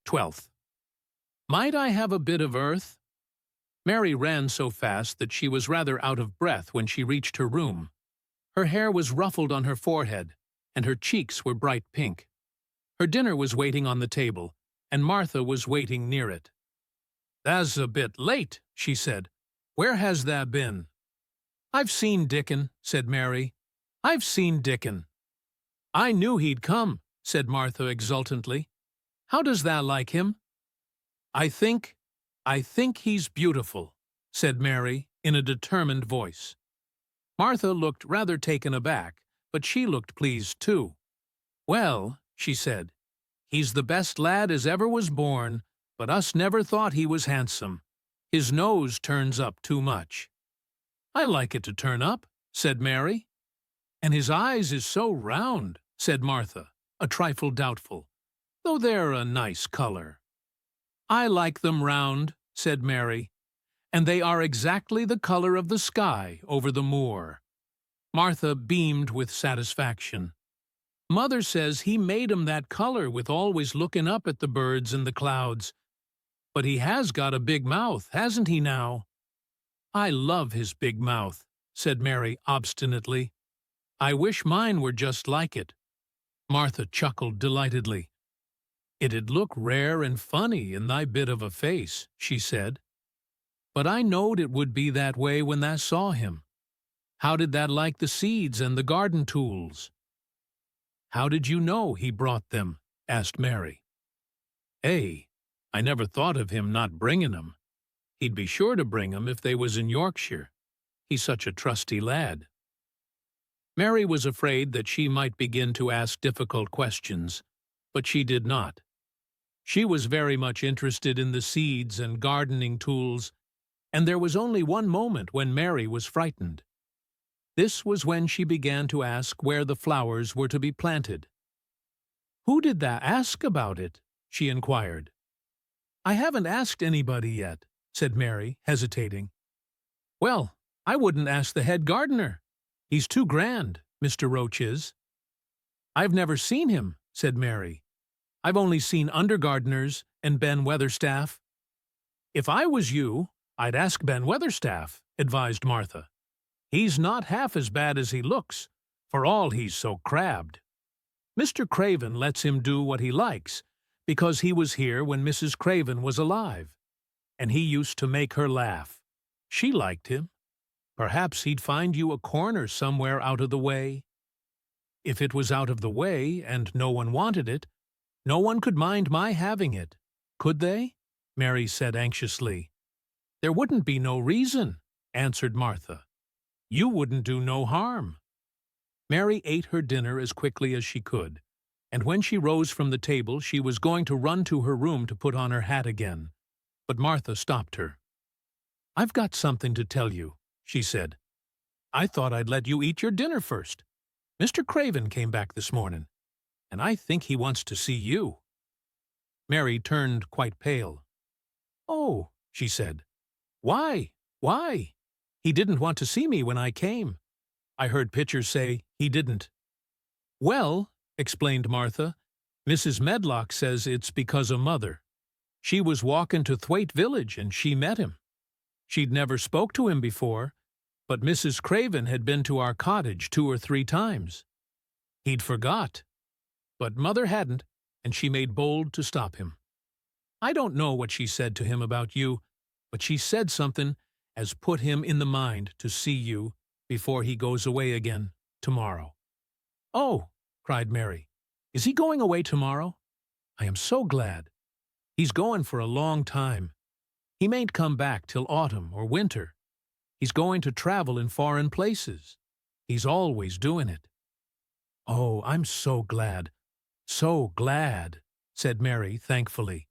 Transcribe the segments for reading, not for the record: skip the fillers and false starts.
12th. Might I have a bit of earth? Mary ran so fast that she was rather out of breath when she reached her room. Her hair was ruffled on her forehead, and her cheeks were bright pink. Her dinner was waiting on the table, and Martha was waiting near it. "Tha's a bit late," she said. "Where has tha been?" "I've seen Dickon," said Mary. "I've seen Dickon." "I knew he'd come," said Martha exultantly. "How does tha like him?" I think he's beautiful," said Mary in a determined voice. Martha looked rather taken aback, but she looked pleased too. "Well," she said, "he's the best lad as ever was born, but us never thought he was handsome. His nose turns up too much." "I like it to turn up," said Mary. "And his eyes is so round," said Martha, a trifle doubtful, "though they're a nice color." "I like them round," said Mary, "and they are exactly the color of the sky over the moor." Martha beamed with satisfaction. "Mother says he made 'em that color with always looking up at the birds and the clouds. But he has got a big mouth, hasn't he now?" "I love his big mouth," said Mary obstinately. "I wish mine were just like it." Martha chuckled delightedly. "It'd look rare and funny in thy bit of a face," she said. "But I knowed it would be that way when thou saw him. How did thou like the seeds and the garden tools?" "How did you know he brought them?" asked Mary. I never thought of him not bringing 'em. He'd be sure to bring 'em if they was in Yorkshire. He's such a trusty lad." Mary was afraid that she might begin to ask difficult questions, but she did not. She was very much interested in the seeds and gardening tools, and there was only one moment when Mary was frightened. This was when she began to ask where the flowers were to be planted. "Who did thou ask about it?" she inquired. "I haven't asked anybody yet," said Mary, hesitating. "Well, I wouldn't ask the head gardener. He's too grand, Mr. Roach is." "I've never seen him," said Mary. "I've only seen undergardeners and Ben Weatherstaff." "If I was you, I'd ask Ben Weatherstaff," advised Martha. "He's not half as bad as he looks, for all he's so crabbed. Mr. Craven lets him do what he likes, because he was here when Mrs. Craven was alive, and he used to make her laugh. She liked him. Perhaps he'd find you a corner somewhere out of the way." "If it was out of the way, and no one wanted it, no one could mind my having it, could they?" Mary said anxiously. "There wouldn't be no reason," answered Martha. "You wouldn't do no harm." Mary ate her dinner as quickly as she could, and when she rose from the table she was going to run to her room to put on her hat again. But Martha stopped her. "I've got something to tell you," she said. "I thought I'd let you eat your dinner first. Mr. Craven came back this morning, and I think he wants to see you." Mary turned quite pale. "Oh," she said. "Why? Why? He didn't want to see me when I came. I heard Pitcher say he didn't." "Well," explained Martha, "Mrs. Medlock says it's because of Mother. She was walking to Thwaite Village and she met him. She'd never spoke to him before, but Mrs. Craven had been to our cottage 2 or 3 times. He'd forgot. But Mother hadn't, and she made bold to stop him. I don't know what she said to him about you, but she said something as put him in the mind to see you before he goes away again tomorrow." "Oh," cried Mary, "is he going away tomorrow? I am so glad. He's going for a long time. He mayn't come back till autumn or winter. He's going to travel in foreign places. He's always doing it." "Oh, I'm so glad, said Mary thankfully.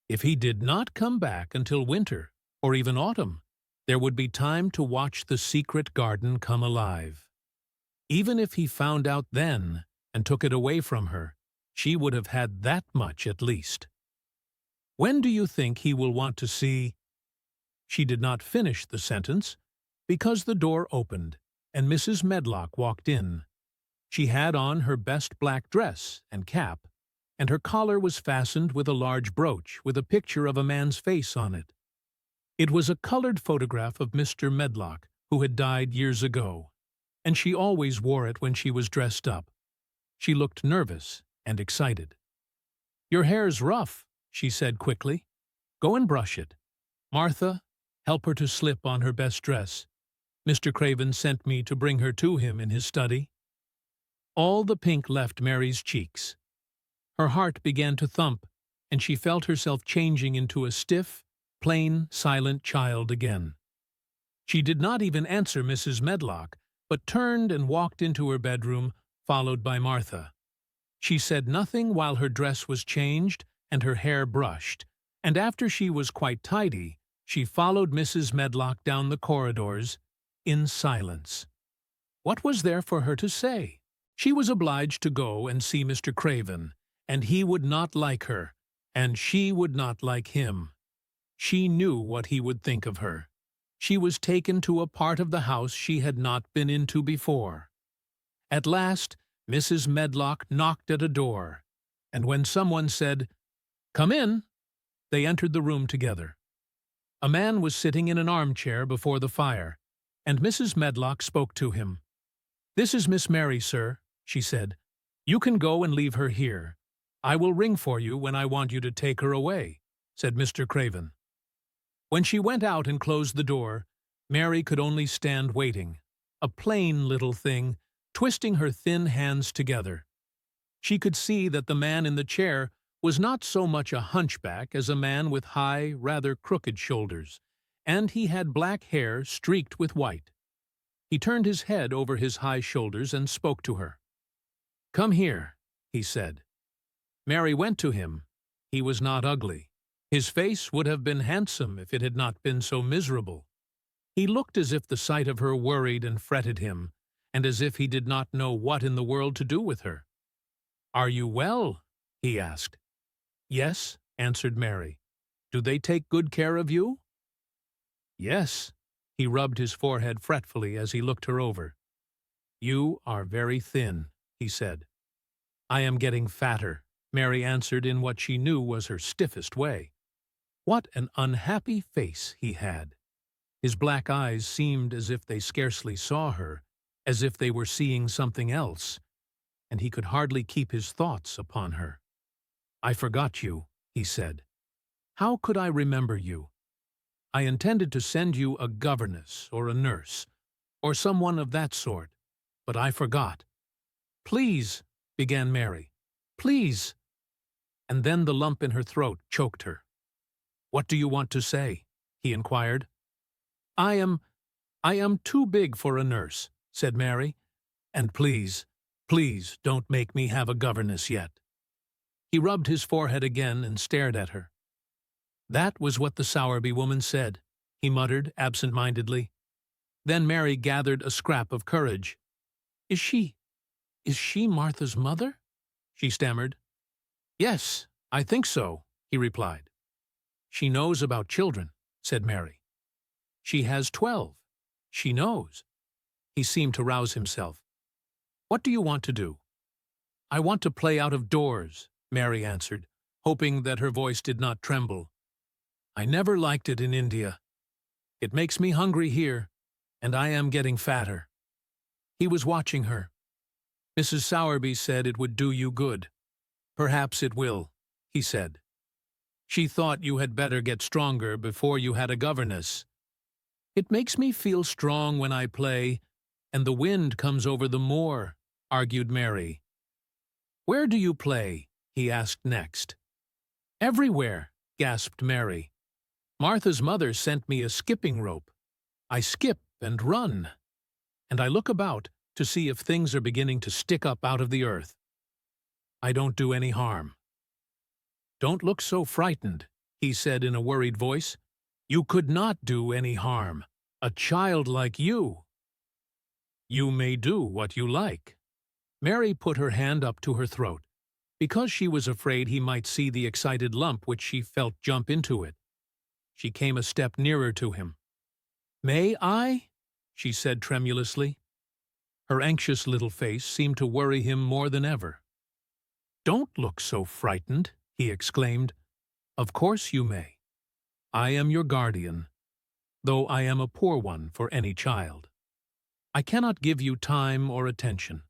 If he did not come back until winter, or even autumn, there would be time to watch the secret garden come alive. Even if he found out then and took it away from her, she would have had that much at least. "When do you think he will want to see—" She did not finish the sentence, because the door opened, and Mrs. Medlock walked in. She had on her best black dress and cap, and her collar was fastened with a large brooch with a picture of a man's face on it. It was a colored photograph of Mr. Medlock, who had died years ago, and she always wore it when she was dressed up. She looked nervous and excited. "Your hair's rough," she said quickly. "Go and brush it. Martha, help her to slip on her best dress. Mr. Craven sent me to bring her to him in his study." All the pink left Mary's cheeks. Her heart began to thump, and she felt herself changing into a stiff, plain, silent child again. She did not even answer Mrs. Medlock, but turned and walked into her bedroom, followed by Martha. She said nothing while her dress was changed and her hair brushed, and after she was quite tidy, she followed Mrs. Medlock down the corridors in silence. What was there for her to say? She was obliged to go and see Mr. Craven, and he would not like her, and she would not like him. She knew what he would think of her. She was taken to a part of the house she had not been into before. At last, Mrs. Medlock knocked at a door, and when someone said, "Come in," they entered the room together. A man was sitting in an armchair before the fire, and Mrs. Medlock spoke to him. "This is Miss Mary, sir," she said. "You can go and leave her here. I will ring for you when I want you to take her away," said Mr. Craven. When she went out and closed the door, Mary could only stand waiting, a plain little thing, twisting her thin hands together. She could see that the man in the chair was not so much a hunchback as a man with high, rather crooked shoulders, and he had black hair streaked with white. He turned his head over his high shoulders and spoke to her. "Come here," he said. Mary went to him. He was not ugly. His face would have been handsome if it had not been so miserable. He looked as if the sight of her worried and fretted him, and as if he did not know what in the world to do with her. "Are you well?" he asked. "Yes," answered Mary. "Do they take good care of you?" "Yes." He rubbed his forehead fretfully as he looked her over. "You are very thin," he said. "I am getting fatter," Mary answered in what she knew was her stiffest way. What an unhappy face he had! His black eyes seemed as if they scarcely saw her, as if they were seeing something else, and he could hardly keep his thoughts upon her. "I forgot you," he said. "How could I remember you? I intended to send you a governess or a nurse, or someone of that sort, but I forgot." "Please," began Mary. "Please." And then the lump in her throat choked her. "What do you want to say?" he inquired. I am too big for a nurse," said Mary, "and please don't make me have a governess yet." He rubbed his forehead again and stared at her. "That was what the Sowerby woman said," he muttered absent-mindedly. Then Mary gathered a scrap of courage. Is she Martha's mother?" she stammered. "Yes, I think so," he replied. "She knows about children," said Mary. "She has 12. She knows." He seemed to rouse himself. "What do you want to do?" "I want to play out of doors," Mary answered, hoping that her voice did not tremble. "I never liked it in India. It makes me hungry here, and I am getting fatter." He was watching her. "Mrs. Sowerby said it would do you good." "Perhaps it will," he said. "She thought you had better get stronger before you had a governess." "It makes me feel strong when I play, and the wind comes over the moor," argued Mary. "Where do you play?" he asked next. "Everywhere," gasped Mary. "Martha's mother sent me a skipping rope. I skip and run, and I look about to see if things are beginning to stick up out of the earth. I don't do any harm." "Don't look so frightened," he said in a worried voice. "You could not do any harm. A child like you." "You may do what you like." Mary put her hand up to her throat, because she was afraid he might see the excited lump which she felt jump into it. She came a step nearer to him. "May I?" she said tremulously. Her anxious little face seemed to worry him more than ever. "Don't look so frightened," he exclaimed. "Of course you may. I am your guardian, though I am a poor one for any child. I cannot give you time or attention.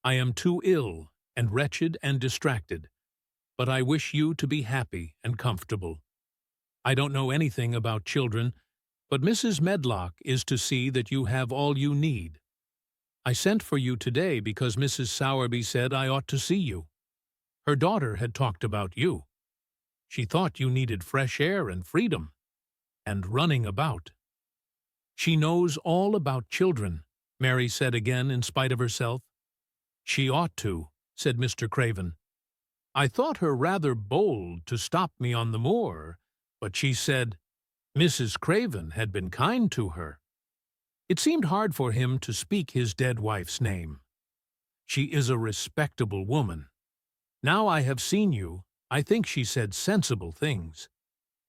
I am too ill and wretched and distracted, but I wish you to be happy and comfortable. I don't know anything about children, but Mrs. Medlock is to see that you have all you need. I sent for you today because Mrs. Sowerby said I ought to see you. Her daughter had talked about you. She thought you needed fresh air and freedom, and running about." "She knows all about children," Mary said again in spite of herself. "She ought to," said Mr. Craven. "I thought her rather bold to stop me on the moor, but she said Mrs. Craven had been kind to her." It seemed hard for him to speak his dead wife's name. "She is a respectable woman. Now I have seen you, I think she said sensible things.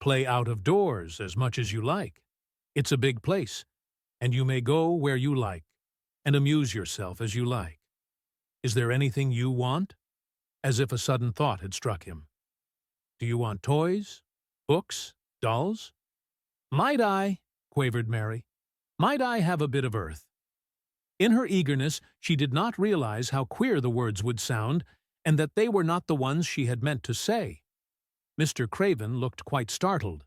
Play out of doors as much as you like. It's a big place, and you may go where you like, and amuse yourself as you like. Is there anything you want?" As if a sudden thought had struck him. "Do you want toys? Books? Dolls?" "Might I," quavered Mary, "might I have a bit of earth?" In her eagerness, she did not realize how queer the words would sound, and that they were not the ones she had meant to say. Mr. Craven looked quite startled.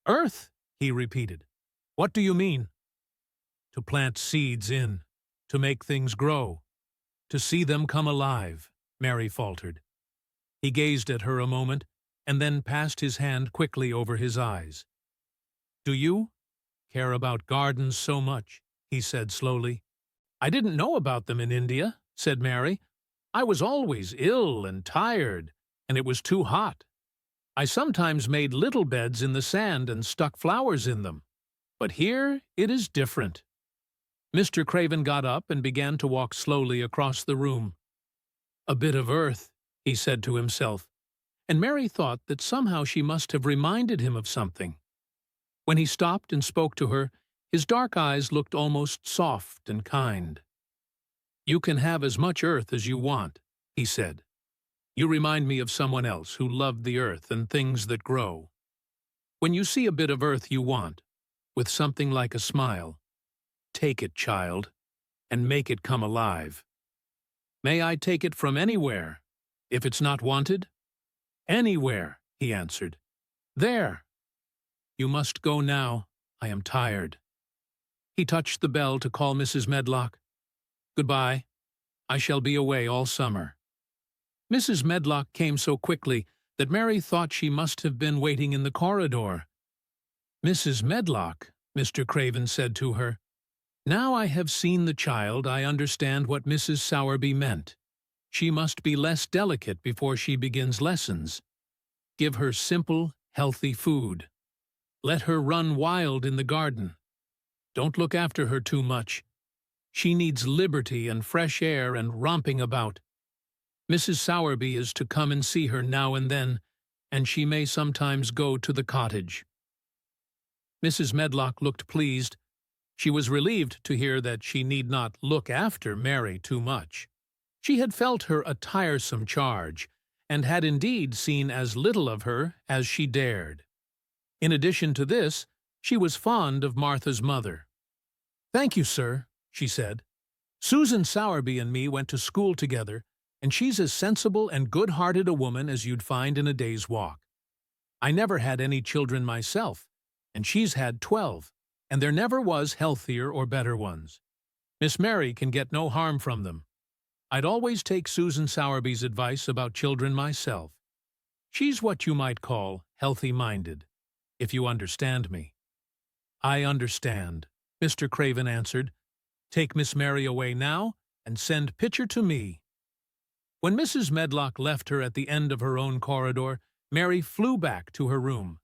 "Earth?" he repeated. "What do you mean?" "To plant seeds in, to make things grow, to see them come alive," Mary faltered. He gazed at her a moment, and then passed his hand quickly over his eyes. "Do you care about gardens so much?" he said slowly. "I didn't know about them in India," said Mary. "I was always ill and tired, and it was too hot. I sometimes made little beds in the sand and stuck flowers in them. But here it is different." Mr. Craven got up and began to walk slowly across the room. "A bit of earth," he said to himself, and Mary thought that somehow she must have reminded him of something. When he stopped and spoke to her, his dark eyes looked almost soft and kind. "You can have as much earth as you want," he said. "You remind me of someone else who loved the earth and things that grow. When you see a bit of earth you want, with something like a smile, take it, child, and make it come alive." "May I take it from anywhere, if it's not wanted?" "Anywhere," he answered. "There. You must go now. I am tired." He touched the bell to call Mrs. Medlock. "Goodbye. I shall be away all summer." Mrs. Medlock came so quickly that Mary thought she must have been waiting in the corridor. "Mrs. Medlock," Mr. Craven said to her, "now I have seen the child, I understand what Mrs. Sowerby meant. She must be less delicate before she begins lessons. Give her simple, healthy food. Let her run wild in the garden. Don't look after her too much. She needs liberty and fresh air and romping about. Mrs. Sowerby is to come and see her now and then, and she may sometimes go to the cottage." Mrs. Medlock looked pleased. She was relieved to hear that she need not look after Mary too much. She had felt her a tiresome charge, and had indeed seen as little of her as she dared. In addition to this, she was fond of Martha's mother. "Thank you, sir," she said. "Susan Sowerby and me went to school together, and she's as sensible and good-hearted a woman as you'd find in a day's walk. I never had any children myself, and she's had 12, and there never was healthier or better ones. Miss Mary can get no harm from them. I'd always take Susan Sowerby's advice about children myself. She's what you might call healthy-minded, if you understand me." "I understand," Mr. Craven answered. "Take Miss Mary away now, and send Pitcher to me." When Mrs. Medlock left her at the end of her own corridor, Mary flew back to her room.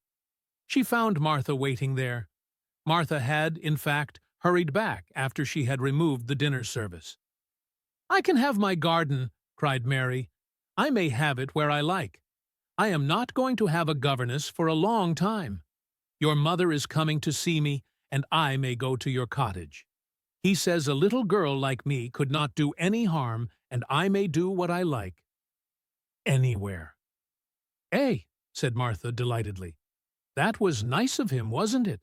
She found Martha waiting there. Martha had, in fact, hurried back after she had removed the dinner service. "I can have my garden," cried Mary. "I may have it where I like. I am not going to have a governess for a long time. Your mother is coming to see me, and I may go to your cottage. He says a little girl like me could not do any harm, and I may do what I like." anywhere. "Eh," said Martha delightedly. "That was nice of him, wasn't it?"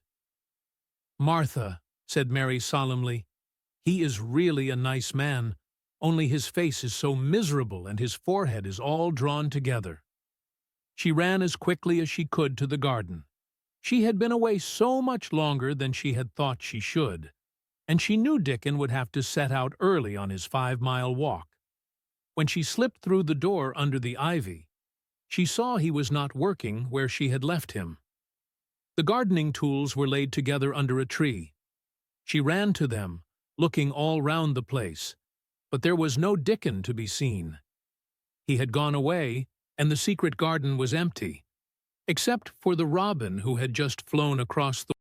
"Martha," said Mary solemnly, "he is really a nice man, only his face is so miserable and his forehead is all drawn together." She ran as quickly as she could to the garden. She had been away so much longer than she had thought she should, and she knew Dickon would have to set out early on his 5-mile walk. When she slipped through the door under the ivy, she saw he was not working where she had left him. The gardening tools were laid together under a tree. She ran to them, looking all round the place, but there was no Dickon to be seen. He had gone away, and the secret garden was empty, except for the robin who had just flown across the